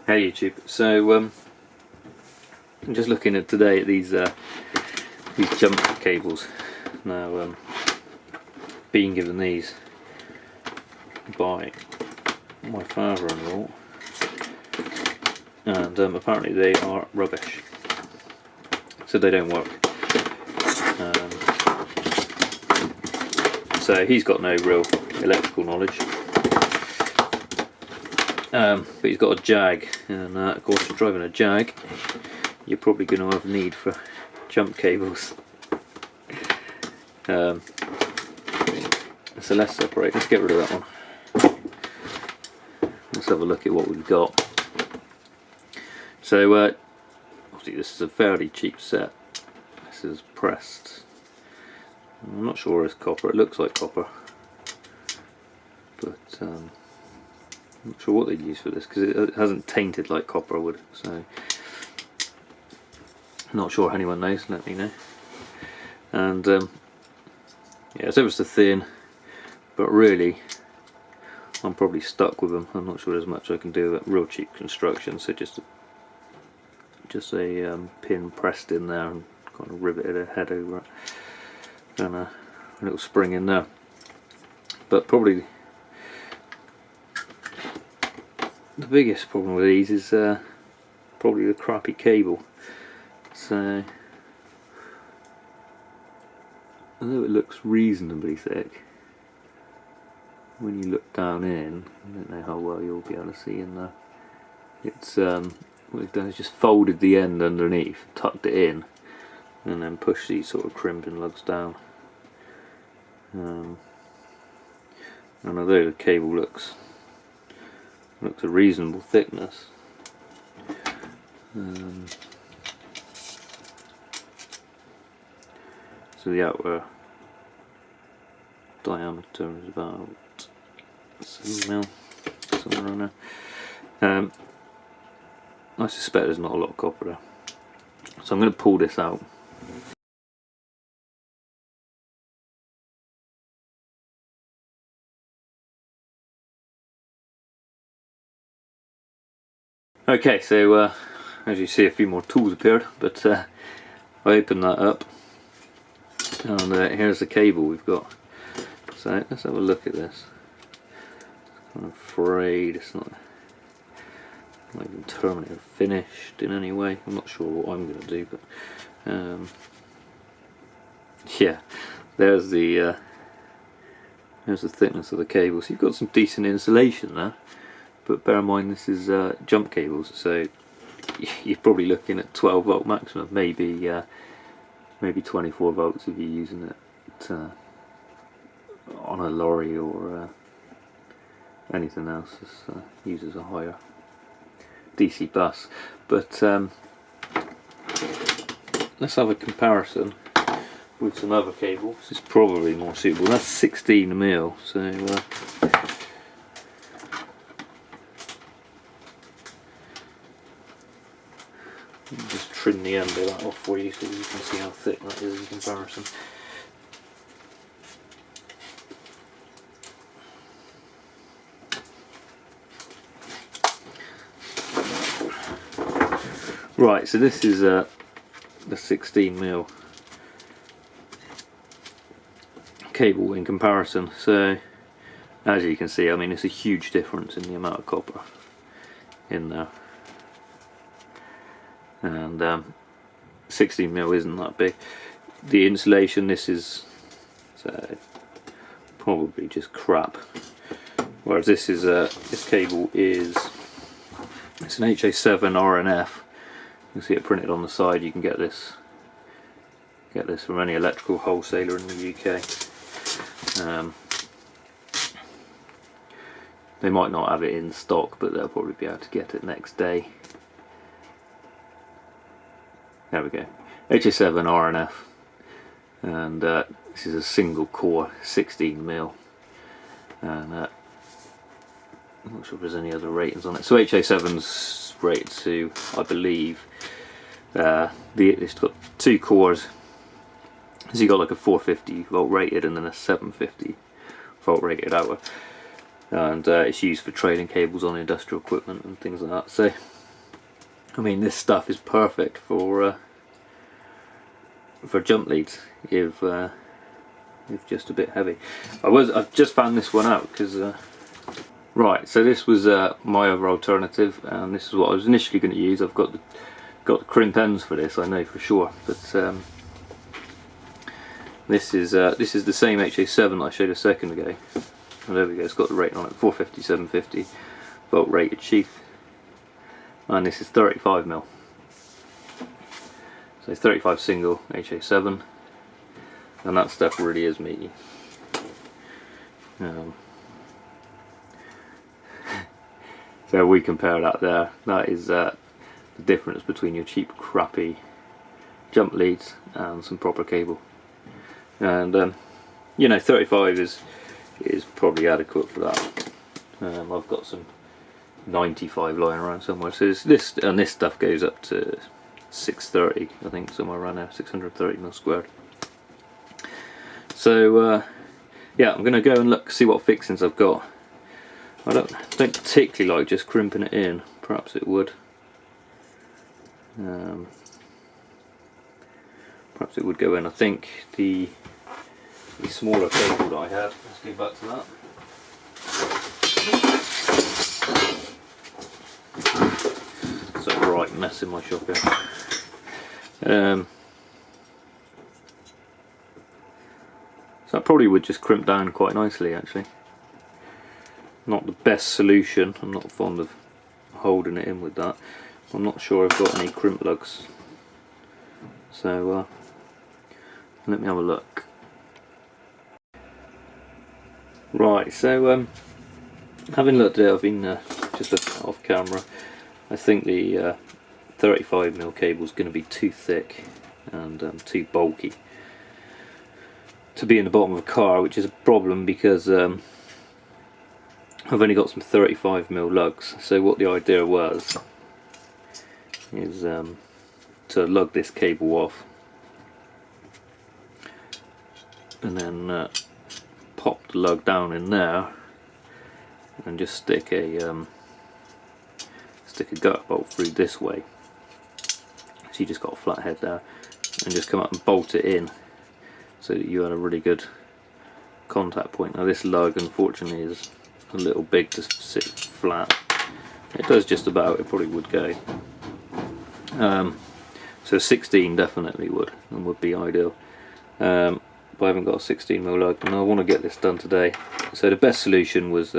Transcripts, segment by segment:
Hey YouTube. So I'm just looking at today at these jump cables. Now, being given these by my father-in-law, and apparently they are rubbish, so they don't work. So he's got no real electrical knowledge. But he's got a Jag, and of course, if you're driving a Jag, you're probably going to have need for jump cables. So let's separate. Let's get rid of that one. Let's have a look at what we've got. So obviously this is a fairly cheap set. This is pressed. I'm not sure it's copper. It looks like copper, but I'm not sure what they'd use for this because it hasn't tainted like copper would. So not sure if anyone knows. Let me know. And yeah, it's ever so thin, but really I'm probably stuck with them. I'm not sure there's much I can do with real cheap construction. So just a pin pressed in there and kind of riveted a head over it, and a little spring in there. But probably the biggest problem with these is probably the crappy cable. So although it looks reasonably thick, when you look down in, I don't know how well you'll be able to see in there, it's what we've done is just folded the end underneath, tucked it in, and then push these sort of crimping lugs down. And although the cable looks a reasonable thickness, so the outer diameter is about 7mm, somewhere around there. I suspect there's not a lot of copper there, so I'm going to pull this out. Okay, so as you see, a few more tools appeared, but I opened that up, and here's the cable we've got. So let's have a look at this. I'm afraid it's not even terminated or finished in any way. I'm not sure what I'm going to do, but yeah, there's the thickness of the cable. So you've got some decent insulation there, but bear in mind this is jump cables, so you're probably looking at 12 volt maximum, maybe 24 volts if you're using it on a lorry or anything else. This uses a higher DC bus. But let's have a comparison with some other cables. This is probably more suitable. That's 16mm, so just trim the end of that off for you so you can see how thick that is in comparison. Right, so this is the 16mm cable in comparison. So as you can see, I mean, it's a huge difference in the amount of copper in there, and 16mm isn't that big. The insulation, this is probably just crap, whereas this is this cable is, it's an HA7 RNF. You can see it printed on the side. You can get this from any electrical wholesaler in the UK. They might not have it in stock, but they'll probably be able to get it next day. There we go, HA7 RNF, and this is a single core 16mm, and I'm not sure if there's any other ratings on it. So HA7's rated to, I believe, it's got 2 cores. So you've got like a 450 volt rated and then a 750 volt rated outer, and it's used for trailing cables on industrial equipment and things like that. So I mean, this stuff is perfect for jump leads if just a bit heavy. I've just found this one out because right, so this was my other alternative, and this is what I was initially going to use. I've got the crimp ends for this, I know for sure, but this is the same HA7 that I showed a second ago. Oh, there we go, it's got the rating on it, 450, 750 volt rated sheath, and this is 35mm. So 35 single HA7, and that stuff really is meaty. So we compare that there. That is the difference between your cheap, crappy jump leads and some proper cable. And you know, 35 is probably adequate for that. I've got some 95 lying around somewhere. So this stuff goes up to 630, I think, somewhere around there, 630mm squared. So yeah, I'm going to go and look, see what fixings I've got. I don't particularly like just crimping it in. Perhaps it would. Perhaps it would go in. I think the smaller cable that I had. Let's go back to that. It's a right mess in my shop here. So that probably would just crimp down quite nicely, actually. Not the best solution. I'm not fond of holding it in with that. I'm not sure I've got any crimp lugs. So let me have a look. Right, so having looked at it, I've been just looking off camera. I think the 35mm cable is going to be too thick and too bulky to be in the bottom of a car, which is a problem because I've only got some 35mm lugs. So what the idea was is to lug this cable off and then pop the lug down in there and just stick a gut bolt through this way. So you just got a flat head there, and just come up and bolt it in so that you had a really good contact point. Now this lug unfortunately is a little big to sit flat. It does just about, it probably would go. So 16 definitely would, and would be ideal. But I haven't got a 16mm lug, and I want to get this done today. So the best solution would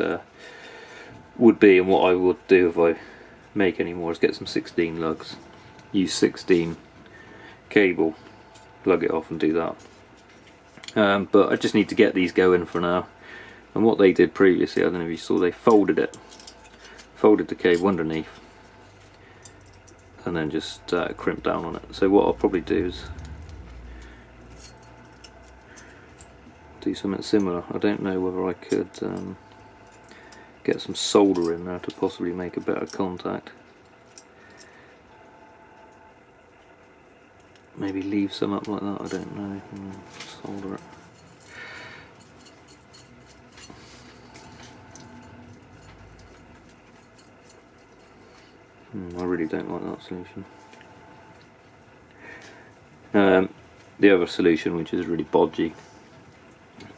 be, and what I would do if I make any more, is get some 16 lugs. Use 16 cable, plug it off and do that. But I just need to get these going for now. And what they did previously, I don't know if you saw, they folded the cable underneath and then just crimp down on it. So what I'll probably do is do something similar. I don't know whether I could get some solder in there to possibly make a better contact. Maybe leave some up like that, I don't know, and solder it. I really don't like that solution. The other solution, which is really bodgy,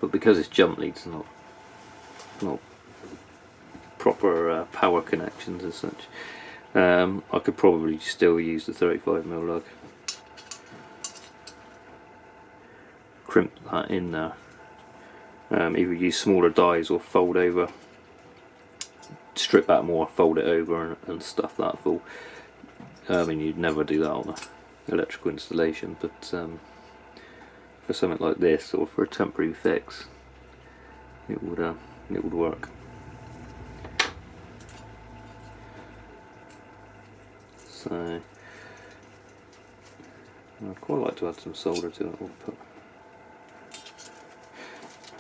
but because it's jump leads, not proper power connections as such, I could probably still use the 35mm lug. Crimp that in there. Either use smaller dies or fold over, strip that more, fold it over and stuff that full. I mean, you'd never do that on an electrical installation, but for something like this, or for a temporary fix, it would work. So I'd quite like to add some solder to it.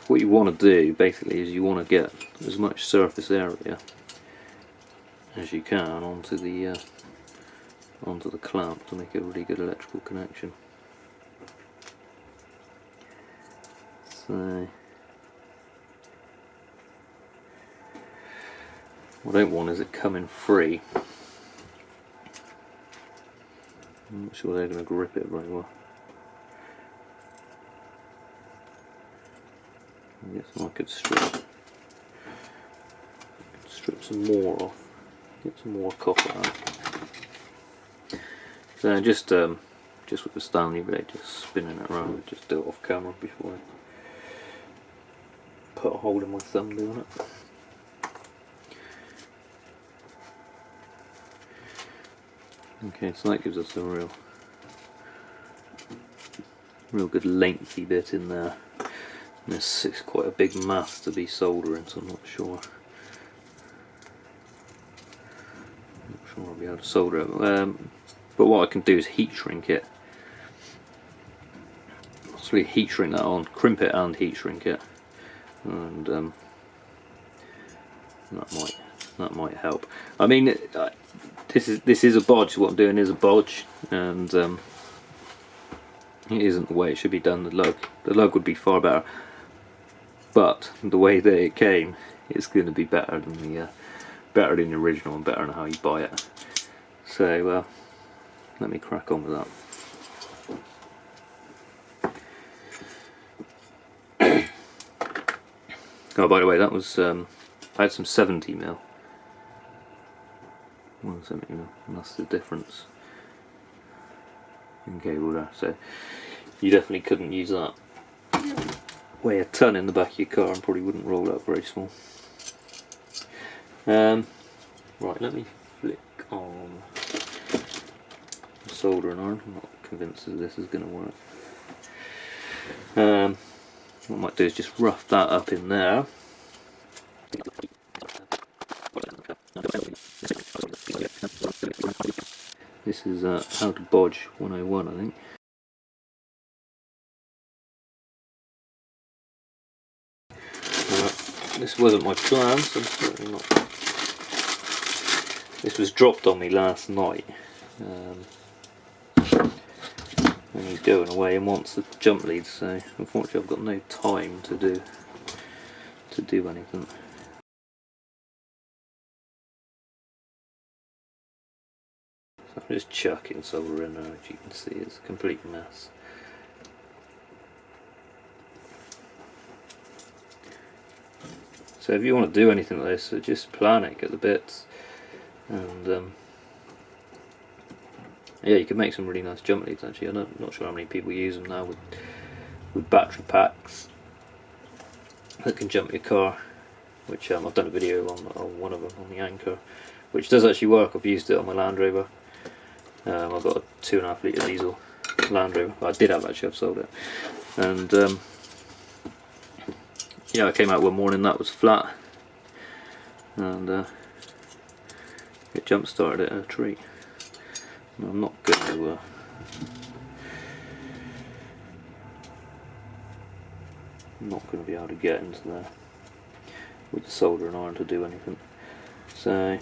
What you want to do basically is you want to get as much surface area as you can onto the clamp to make a really good electrical connection. So what I don't want is it coming free. I'm not sure they're going to grip it very well. I guess I could strip some more off, get some more copper out. So just with the Stanley blade, just spinning it around, just do it off camera before I put a hole in my thumb doing it. Okay, so that gives us a real good lengthy bit in there. And this is quite a big mass to be soldering, so I'm not sure I'll be able to solder it. But what I can do is heat shrink it. Possibly heat shrink that on, crimp it and heat shrink it, and that might help. I mean, this is a bodge. What I'm doing is a bodge, and it isn't the way it should be done. The lug would be far better, but the way that it came, it's going to be better than the original and better than how you buy it. So let me crack on with that. Oh, by the way, that was I had some 70mm. 170mm, and that's the difference in cable there. So you definitely couldn't use that. Weigh a ton in the back of your car and probably wouldn't roll up very small. Right, let me flick on the soldering iron. I'm not convinced that this is going to work. What I might do is just rough that up in there. This is how to bodge 101, I think. This wasn't my plan, so I'm certainly not. This was dropped on me last night. And he's going away and wants the jump lead, so unfortunately I've got no time to do anything. So I'm just chucking solder in there. As you can see, it's a complete mess. So if you want to do anything like this, so just plan it, get the bits, and yeah, you can make some really nice jump leads actually. I'm not sure how many people use them now with battery packs that can jump your car, which I've done a video on one of them on the Anchor, which does actually work. I've used it on my Land Rover. I've got a 2.5 litre diesel Land Rover. I did have actually, I've sold it. And yeah, I came out one morning, that was flat, and it jump started at a tree. No, I'm not going to be able to get into there with the solder and iron to do anything. So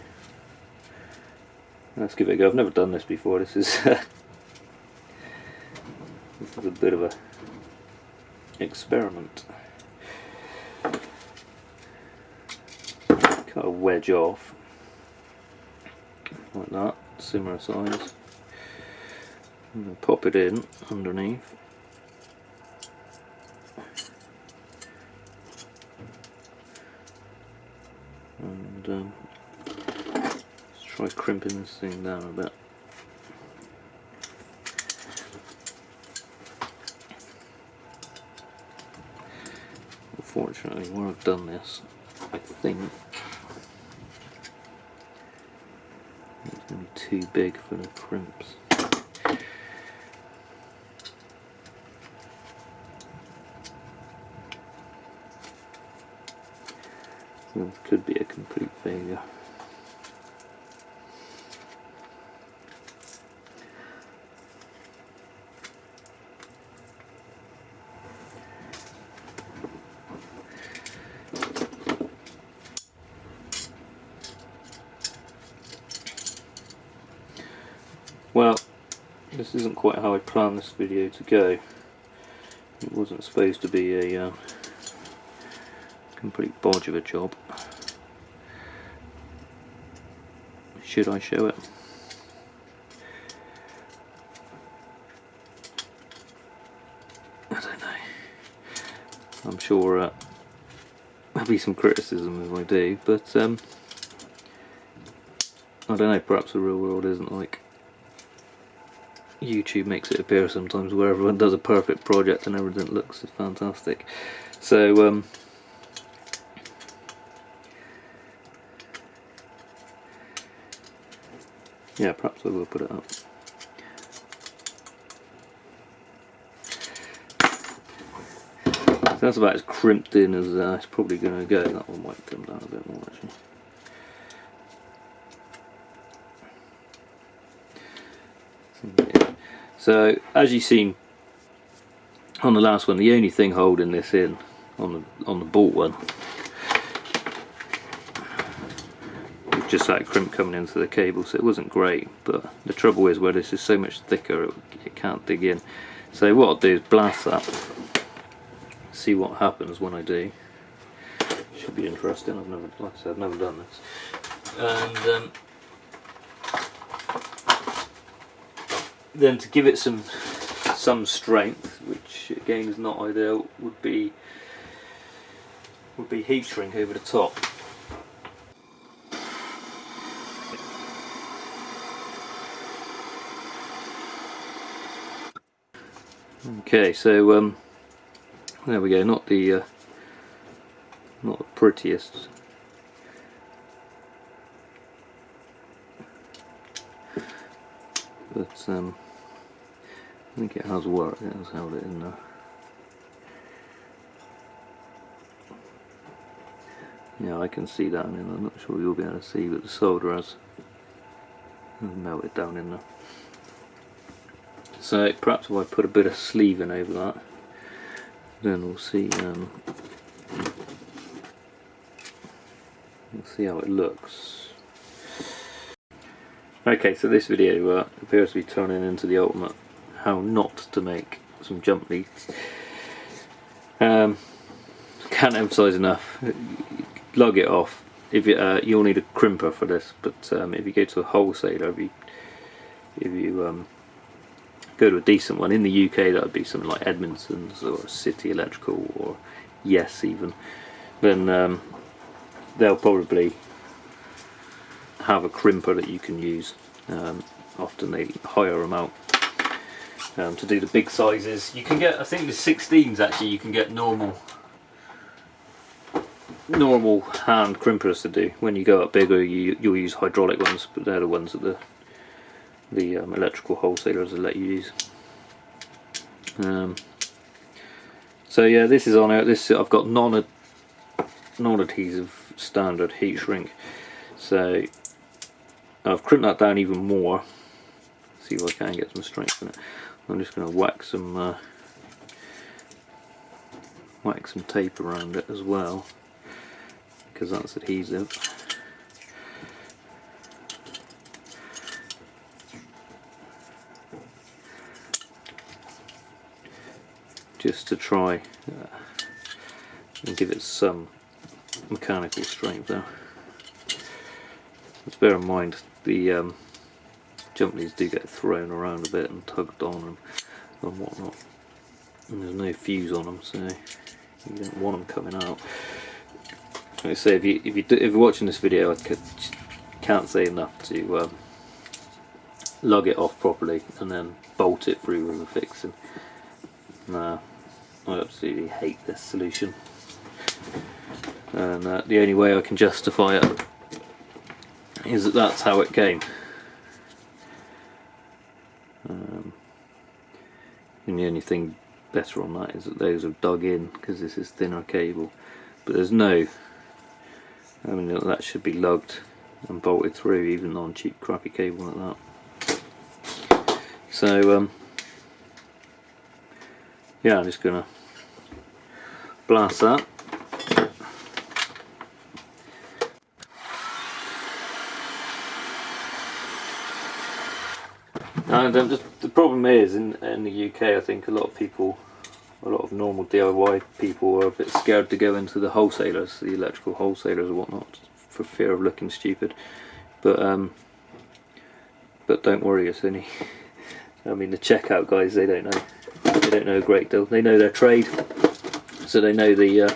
let's give it a go. I've never done this before. This is a bit of a experiment. Cut a wedge off like that, similar size. I'm going to pop it in underneath. And let's try crimping this thing down a bit. Unfortunately, where I've done this, I think it's going to be too big for the crimps. This could be a complete failure. Well, this isn't quite how I planned this video to go. It wasn't supposed to be a complete bodge of a job. Should I show it? I'm sure there'll be some criticism if I do, but I don't know, perhaps the real world isn't like YouTube makes it appear sometimes, where everyone does a perfect project and everything looks fantastic. So yeah, perhaps I will put it up. So that's about as crimped in as it's probably going to go. That one might come down a bit more actually. So as you've seen on the last one, the only thing holding this in on the bought one was just that crimp coming into the cable, so it wasn't great. But the trouble is, where this is so much thicker, it can't dig in. So what I'll do is blast that, see what happens when I do. Should be interesting. I've never, like I said, I've never done this. And then to give it some strength, which again is not ideal, would be heat shrink over the top. Okay, so there we go. Not the prettiest. But I think it has worked. It has held it in there. Yeah, I can see that in. I'm not sure you'll be able to see, but the solder has melted down in there. So perhaps if I put a bit of sleeving over that, then we'll see. We'll see how it looks. Okay, so this video appears to be turning into the ultimate how not to make some jump leads. Can't emphasise enough, lug it off. If you'll need a crimper for this, but if you go to a wholesaler, if you go to a decent one in the UK, that would be something like Edmondson's or City Electrical or Yes even, then they'll probably have a crimper that you can use. Often they hire them out to do the big sizes. You can get, I think the 16s actually, you can get normal hand crimpers to do. When you go up bigger, you'll use hydraulic ones, but they're the ones that the electrical wholesalers will let you use. So yeah, this is on out. This I've got non-adhesive standard heat shrink. So I've crimped that down even more. See if I can get some strength in it. I'm just going to whack some tape around it as well, because that's adhesive. Just to try and give it some mechanical strength there. Let's bear in mind the jump leads do get thrown around a bit and tugged on and whatnot, and there's no fuse on them, so you don't want them coming out. Like I say, if you're watching this video, I can't say enough to lug it off properly and then bolt it through with a fixing. Nah, I absolutely hate this solution, and the only way I can justify it is that that's how it came. And the only thing better on that is that those are dug in, because this is thinner cable, but there's no, I mean, that should be lugged and bolted through even on cheap crappy cable like that. So yeah, I'm just gonna blast that. And the problem is, in the UK, I think a lot of normal DIY people are a bit scared to go into the wholesalers, the electrical wholesalers or whatnot, for fear of looking stupid. But don't worry, it's only, I mean, the checkout guys, they don't know a great deal. They know their trade, so they know the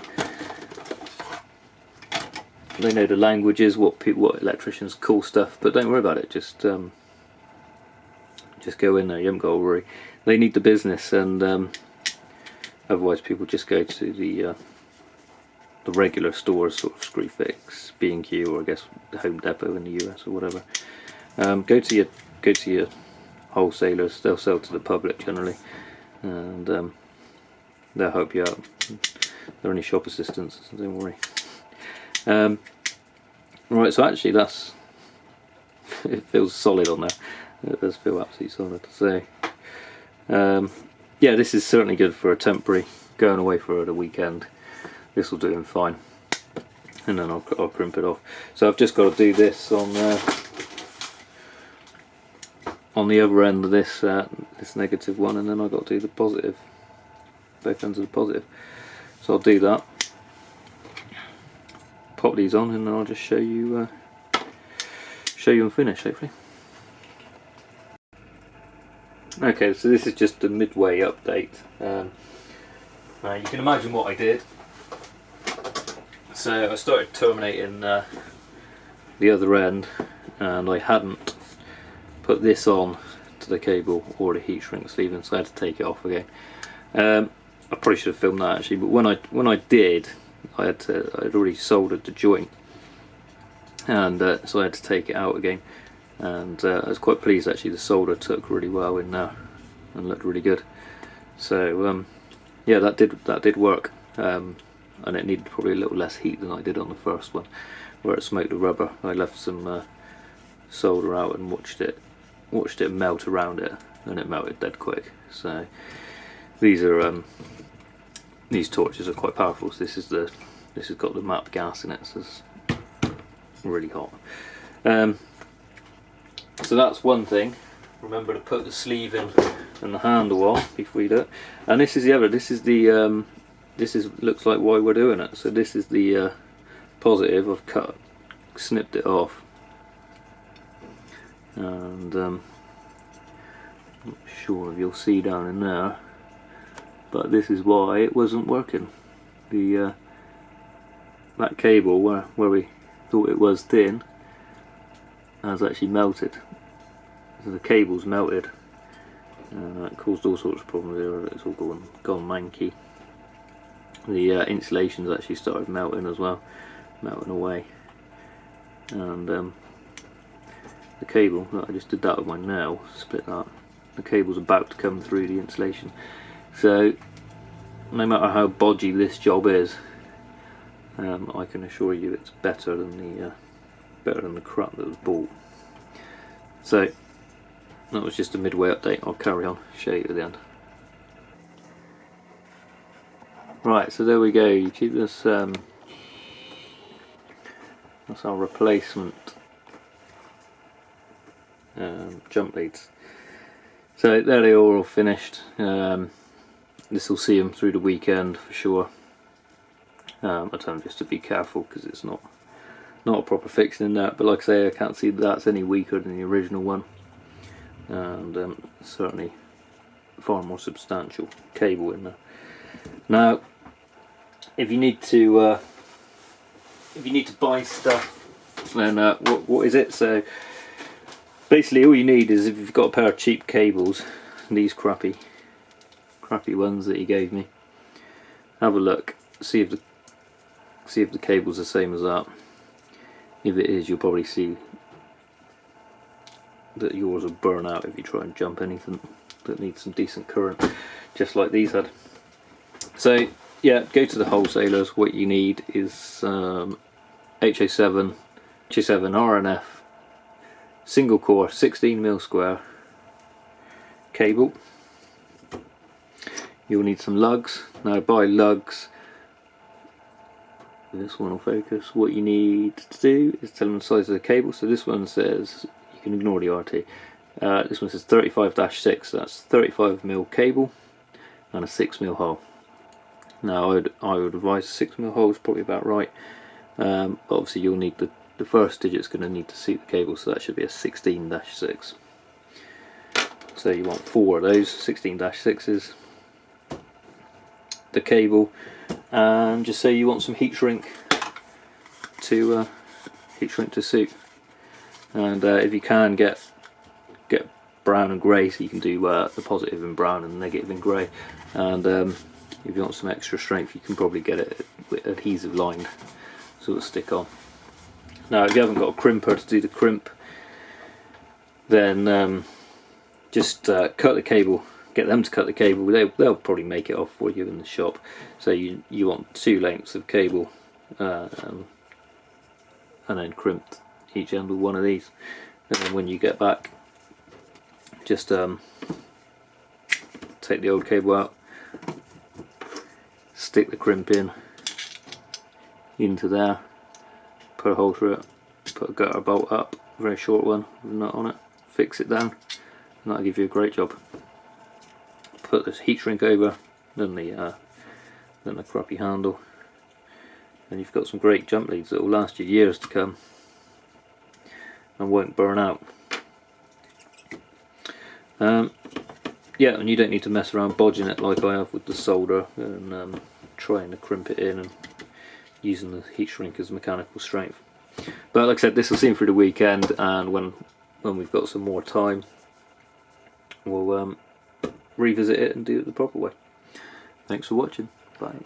languages, what electricians call stuff. But don't worry about it. Just go in there. You haven't got to worry. They need the business, and otherwise people just go to the regular stores, sort of Screwfix, B&Q, or I guess Home Depot in the US or whatever. Go to your wholesalers. They'll sell to the public generally, and they'll help you out. They're only shop assistants, so don't worry. Right, so actually that's it feels solid on there. It does feel absolutely solid. So yeah, this is certainly good for a temporary going away for the weekend. This will do him fine, and then I'll crimp it off. So I've just got to do this on the other end of this this negative one, and then I've got to do the positive, both ends of the positive. So I'll do that, pop these on, and then I'll just show you and finish hopefully. Okay, so this is just a Midway update. You can imagine what I did. So I started terminating the other end, and I hadn't put this on to the cable or the heat shrink sleeving, so I had to take it off again. I probably should have filmed that actually, but when I did, I'd already soldered the joint, and so I had to take it out again. And I was quite pleased actually. The solder took really well in there and looked really good. So yeah, that did work, and it needed probably a little less heat than I did on the first one, where it smoked the rubber. I left some solder out and watched it melt around it, and it melted dead quick. So these torches are quite powerful. So this has got the MAP gas in it, so it's really hot. So that's one thing. Remember to put the sleeve in and the handle on before you do it. And this is the other. This is looks like why we're doing it. So this is the positive. I've snipped it off, and I'm not sure if you'll see down in there, but this is why it wasn't working. The that cable where we thought it was thin has actually melted. So the cable's melted, and that caused all sorts of problems here. It's all gone manky. The insulation's actually started melting as well, melting away, and the cable, I just did that with my nail, split that. The cable's about to come through the insulation. So no matter how bodgy this job is, I can assure you it's better than the crap that was bought. So that was just a Midway update. I'll carry on, show you at the end. Right, so there we go. You keep this. That's our replacement jump leads. So there they are, all finished. This will see them through the weekend for sure. I tell them just to be careful because it's not a proper fixing in that, but like I say, I can't see that's any weaker than the original one, and certainly far more substantial cable in there. Now, if you need to buy stuff, then what is it? So basically, all you need is, if you've got a pair of cheap cables, these crappy ones that he gave me, have a look, see if the cable's the same as that. If it is, you'll probably see that yours will burn out if you try and jump anything that needs some decent current, just like these had. So yeah, go to the wholesalers. What you need is HA7 RNF single core 16mm square cable. You'll need some lugs. Now, by lugs, this one will focus. What you need to do is tell them the size of the cable. So this one says, you can ignore the RT, this one says 35-6, so that's 35mm cable and a 6mm hole. Now I would advise a 6mm hole is probably about right, but obviously you'll need the first digit's going to need to suit the cable, so that should be a 16-6. So you want 4 of those 16-6s. The cable, and just say you want some heat shrink to suit. And if you can get brown and grey, so you can do the positive in brown and the negative in grey. And if you want some extra strength, you can probably get it with adhesive lined, so it'll stick on. Now if you haven't got a crimper to do the crimp, then just cut the cable, get them to cut the cable. They'll probably make it off for you in the shop. So you want 2 lengths of cable, and then crimped each end with one of these. And then when you get back, just take the old cable out, stick the crimp into there, put a hole through it, put a gutter bolt up, a very short one with a nut on it, fix it down, and that'll give you a great job. Put this heat shrink over, then the crappy handle, and you've got some great jump leads that will last you years to come and won't burn out. Yeah, and you don't need to mess around bodging it like I have with the solder and trying to crimp it in and using the heat shrink as mechanical strength. But like I said, this will seem through the weekend, and when we've got some more time, we'll revisit it and do it the proper way. Thanks for watching. Bye.